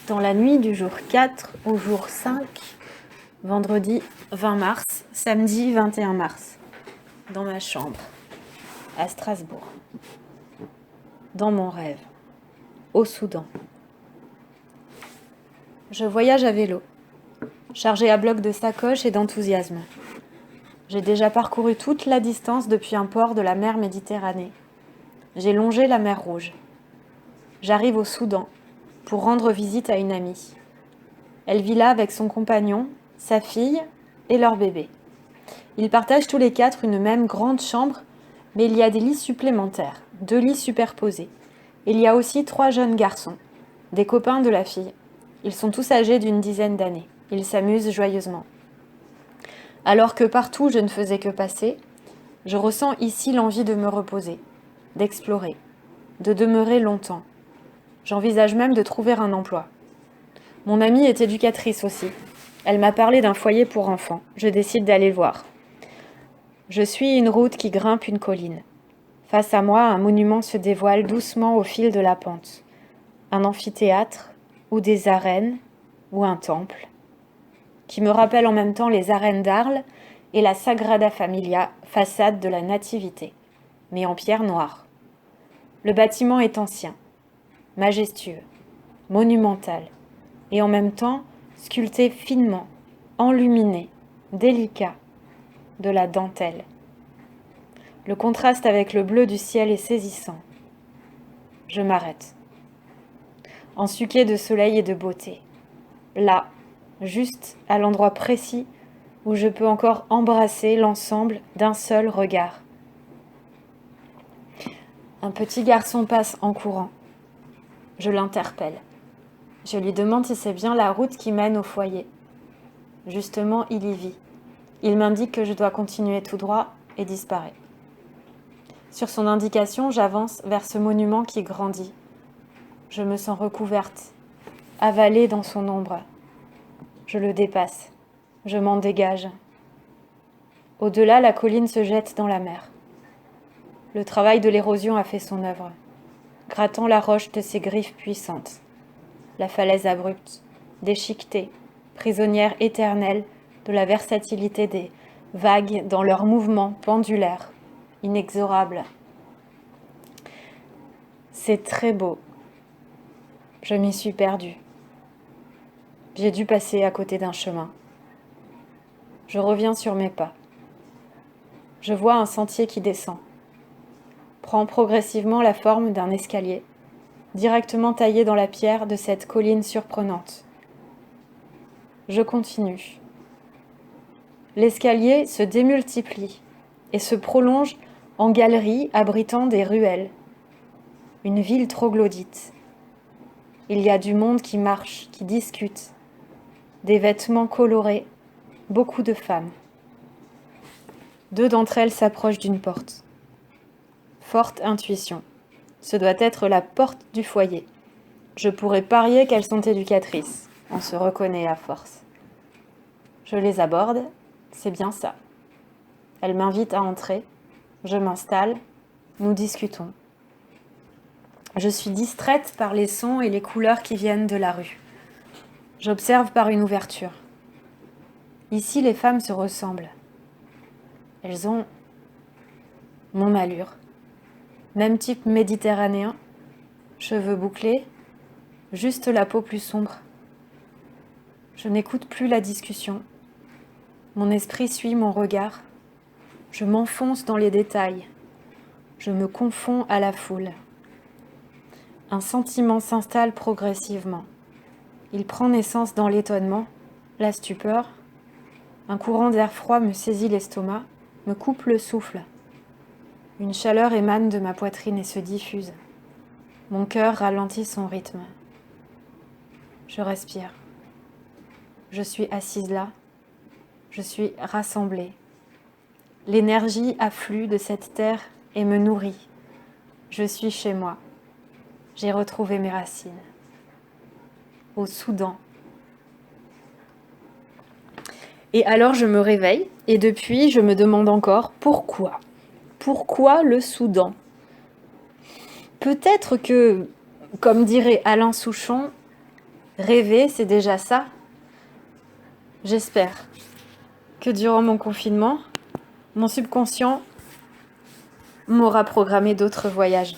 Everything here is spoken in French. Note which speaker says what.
Speaker 1: Dans la nuit du jour 4 au jour 5, vendredi 20 mars, samedi 21 mars, dans ma chambre, à Strasbourg, dans mon rêve, au Soudan. Je voyage à vélo, chargé à bloc de sacoches et d'enthousiasme. J'ai déjà parcouru toute la distance depuis un port de la mer Méditerranée. J'ai longé la mer Rouge. J'arrive au Soudan pour rendre visite à une amie. Elle vit là avec son compagnon, sa fille et leur bébé. Ils partagent tous les quatre une même grande chambre, mais il y a des lits supplémentaires, 2 lits superposés. Il y a aussi 3 jeunes garçons, des copains de la fille. Ils sont tous âgés d'une dizaine d'années. Ils s'amusent joyeusement. Alors que partout je ne faisais que passer, je ressens ici l'envie de me reposer, d'explorer, de demeurer longtemps. J'envisage même de trouver un emploi. Mon amie est éducatrice aussi. Elle m'a parlé d'un foyer pour enfants. Je décide d'aller le voir. Je suis une route qui grimpe une colline. Face à moi, un monument se dévoile doucement au fil de la pente. Un amphithéâtre, ou des arènes, ou un temple, qui me rappelle en même temps les arènes d'Arles et la Sagrada Familia, façade de la Nativité, mais en pierre noire. Le bâtiment est ancien, majestueux, monumental, et en même temps sculpté finement, enluminé, délicat, de la dentelle. Le contraste avec le bleu du ciel est saisissant. Je m'arrête. Ensuqué de soleil et de beauté. Là, juste à l'endroit précis où je peux encore embrasser l'ensemble d'un seul regard. Un petit garçon passe en courant. Je l'interpelle. Je lui demande si c'est bien la route qui mène au foyer. Justement, il y vit. Il m'indique que je dois continuer tout droit et disparaît. Sur son indication, j'avance vers ce monument qui grandit. Je me sens recouverte, avalée dans son ombre. Je le dépasse. Je m'en dégage. Au-delà, la colline se jette dans la mer. Le travail de l'érosion a fait son œuvre, grattant la roche de ses griffes puissantes. La falaise abrupte, déchiquetée, prisonnière éternelle de la versatilité des vagues dans leurs mouvements pendulaires, inexorables. C'est très beau. Je m'y suis perdue. J'ai dû passer à côté d'un chemin. Je reviens sur mes pas. Je vois un sentier qui descend, prend progressivement la forme d'un escalier, directement taillé dans la pierre de cette colline surprenante. Je continue. L'escalier se démultiplie et se prolonge en galerie abritant des ruelles. Une ville troglodyte. Il y a du monde qui marche, qui discute, des vêtements colorés, beaucoup de femmes. 2 d'entre elles s'approchent d'une porte. Forte intuition. Ce doit être la porte du foyer. Je pourrais parier qu'elles sont éducatrices. On se reconnaît à force. Je les aborde, c'est bien ça. Elles m'invitent à entrer. Je m'installe. Nous discutons. Je suis distraite par les sons et les couleurs qui viennent de la rue. J'observe par une ouverture. Ici, les femmes se ressemblent. Elles ont mon allure. Même type méditerranéen, cheveux bouclés, juste la peau plus sombre. Je n'écoute plus la discussion. Mon esprit suit mon regard. Je m'enfonce dans les détails. Je me confonds à la foule. Un sentiment s'installe progressivement. Il prend naissance dans l'étonnement, la stupeur. Un courant d'air froid me saisit l'estomac, me coupe le souffle. Une chaleur émane de ma poitrine et se diffuse. Mon cœur ralentit son rythme. Je respire. Je suis assise là. Je suis rassemblée. L'énergie afflue de cette terre et me nourrit. Je suis chez moi. J'ai retrouvé mes racines. Au Soudan. Et alors je me réveille et depuis je me demande encore pourquoi. Pourquoi le Soudan ? Peut-être que, comme dirait Alain Souchon, Rêver, c'est déjà ça. J'espère que durant mon confinement, mon subconscient m'aura programmé d'autres voyages.